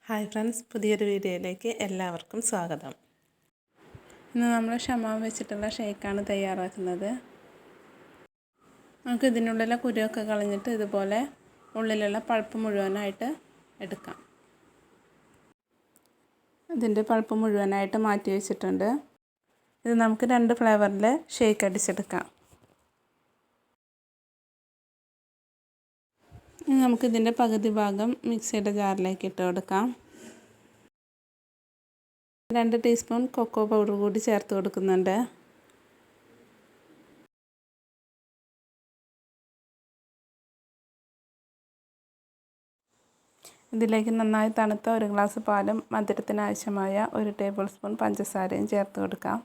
Hi friends, പുതിയൊരു വീഡിയോയിലേക്ക് എല്ലാവർക്കും സ്വാഗതം. ഇന്ന് നമ്മൾ ഷമാം വെച്ചിട്ടുള്ള ഷേക്കാണ് തയ്യാറാക്കുന്നത്. നമുക്ക് ഇതിനുള്ളിലെ കുരുവൊക്കെ കളഞ്ഞിട്ട് ഇതുപോലെ ഉള്ളിലുള്ള പൾപ്പ് മുഴുവനായിട്ട് എടുക്കാം. ഇതിൻ്റെ പൾപ്പ് മുഴുവനായിട്ട് മാറ്റി വെച്ചിട്ടുണ്ട്. ഇത് നമുക്ക് 2 ഫ്ലേവറിൽ ഷേക്ക് അടിച്ചെടുക്കാം. നമുക്കിതിൻ്റെ പകുതി ഭാഗം മിക്സിയുടെ ജാറിലേക്ക് ഇട്ട് കൊടുക്കാം. 2 ടീസ്പൂൺ കൊക്കോ പൗഡർ കൂടി ചേർത്ത് കൊടുക്കുന്നുണ്ട്. ഇതിലേക്ക് നന്നായി തണുത്ത 1 ഗ്ലാസ് പാലും മധുരത്തിനാവശ്യമായ 1 ടേബിൾ സ്പൂൺ പഞ്ചസാരയും ചേർത്ത് കൊടുക്കാം.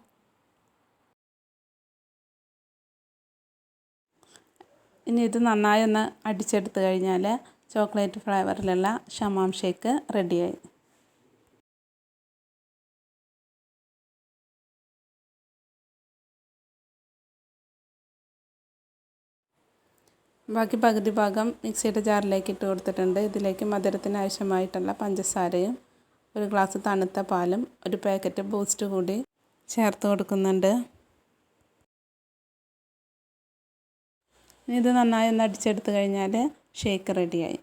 ഇനി ഇത് നന്നായി ഒന്ന് അടിച്ചെടുത്ത് കഴിഞ്ഞാൽ ചോക്ലേറ്റ് ഫ്ലേവറിലുള്ള ഷമാം ഷേക്ക് റെഡിയായി. ബാക്കി പകുതി ഭാഗം മിക്സിയുടെ ജാറിലേക്ക് ഇട്ട് കൊടുത്തിട്ടുണ്ട്. ഇതിലേക്ക് മധുരത്തിന് ആവശ്യമായിട്ടുള്ള പഞ്ചസാരയും 1 ഗ്ലാസ് തണുത്ത പാലും 1 പാക്കറ്റ് ബൂസ്റ്റ് കൂടി ചേർത്ത് കൊടുക്കുന്നുണ്ട്. ഇത് നന്നായി ഒന്ന് അടിച്ചെടുത്ത് കഴിഞ്ഞാൽ ഷേക്ക് റെഡിയായി.